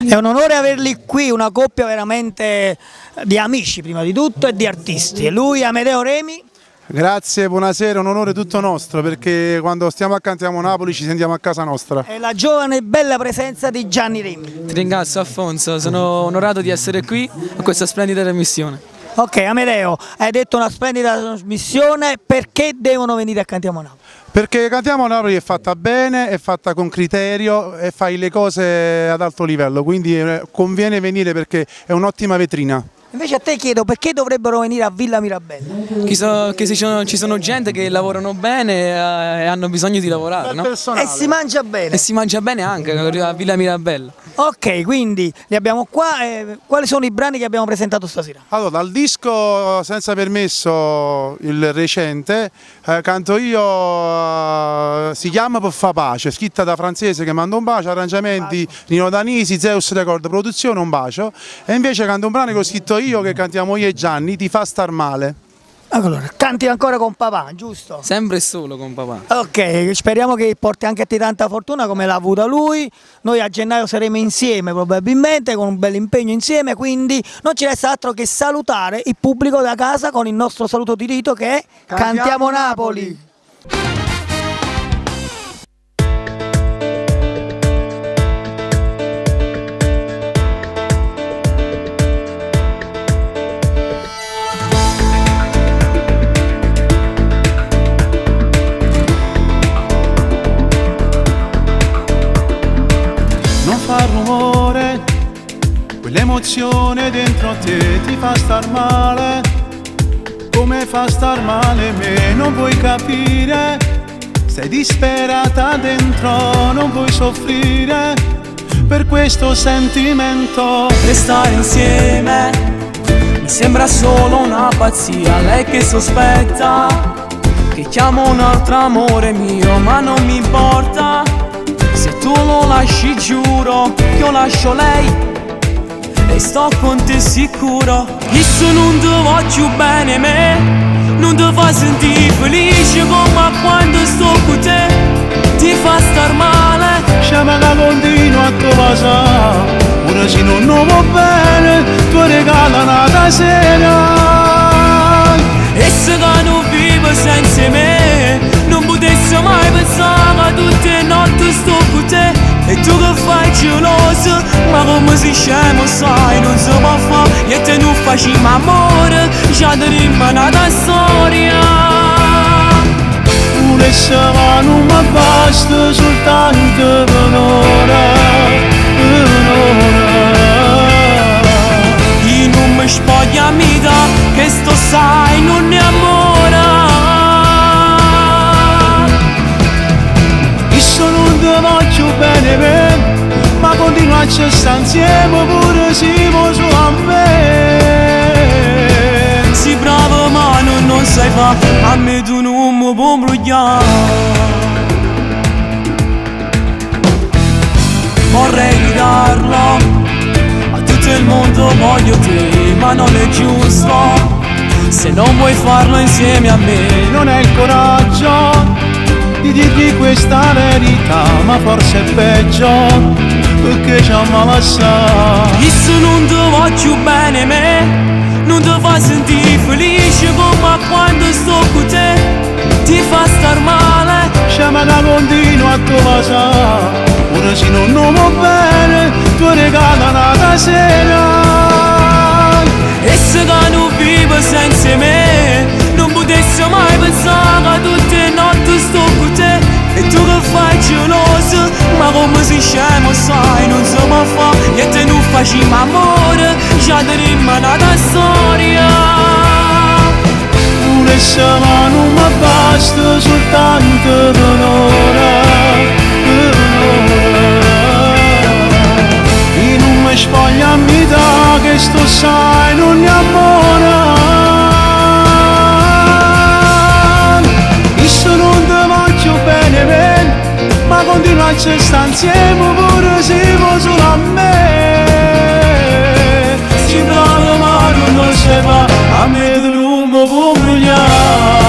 È un onore averli qui, una coppia veramente di amici prima di tutto e di artisti. Lui Amedeo Remi. Grazie, buonasera, un onore tutto nostro perché quando stiamo a Cantiamo Napoli ci sentiamo a casa nostra. E la giovane e bella presenza di Gianni Remi. Ti ringrazio Alfonso, sono onorato di essere qui a questa splendida trasmissione. Ok, Amedeo, hai detto una splendida trasmissione, perché devono venire a Cantiamo Napoli? Perché Cantiamo Napoli è fatta bene, è fatta con criterio e fai le cose ad alto livello, quindi conviene venire perché è un'ottima vetrina. Invece a te chiedo perché dovrebbero venire a Villa Mirabella? Ci sono gente che lavorano bene e hanno bisogno di lavorare, no? E si mangia bene. E si mangia bene anche a Villa Mirabella. Ok, quindi li abbiamo qua. Quali sono i brani che abbiamo presentato stasera? Allora, dal disco Senza Permesso, il recente, canto io, si chiama Per fa pace, scritta da Francese che manda un bacio, arrangiamenti Nino Danisi, Zeus Record, produzione Un bacio, e invece canto un brano che ho scritto io, che cantiamo io e Gianni, Ti fa star male. Allora, canti ancora con papà, giusto? Sempre e solo con papà. Ok, speriamo che porti anche a te tanta fortuna come l'ha avuta lui. Noi a gennaio saremo insieme probabilmente, con un bel impegno insieme, quindi non ci resta altro che salutare il pubblico da casa con il nostro saluto di rito che è Cantiamo Napoli! Fa rumore, quell'emozione dentro te ti fa star male, come fa star male me, non vuoi capire, sei disperata dentro, non vuoi soffrire per questo sentimento. Restare insieme mi sembra solo una pazzia, lei che sospetta che chiamo un altro amore mio, ma non mi importa. Se tu lo lasci giuro che io lascio lei e sto con te sicuro. Io non ti voglio bene me, non ti fa sentire felice come quando sto con te. Ti fa star male, Sciama che continua a cosa, ora se non va bene, tu regala una sera. e se che non vivo senza me, non potessi mai pensare che tutte le notti sto con te. E tu che fai geloso, ma come si scemo sai, non si può fare. E te non facciamo amore, già ti rimane una storia. Volesse ma non mi basta soltanto per un'ora, Io non mi spoglia mica, che sto sai non ne amora. Io non ti voglio bene me, ma continua a stare insieme pure siamo su a me. Si bravo ma non sai fa, a me tu non mi puoi imbrogliare. Vorrei ridarlo a tutto il mondo, voglio te, ma non è giusto se non vuoi farlo insieme a me. Non è il coraggio di dirgli questa verità, ma forse è peggio perché ci ama assai. Io non ti voglio bene me, non ti fa sentire felice come quando sto con te. Ti fa star male, Sciama che continua a cosa, ora se non va bene, tu regala una sera. e se che non vivo senza me, non potessi mai pensare che tutte le notti sto con te. E tu che fai geloso, ma come si scemo sai, non si può fare. E te non facciamo amore, già ti rimane una storia. Volesse ma non mi basta soltanto per un'ora, Io non mi spoglia a metà, che sto sai non ne amora. Io non ti voglio bene me, ma continua a stare insieme pure siamo solo a me. Si bravo ma non si fa, a me tu non mi puoi imbrogliare.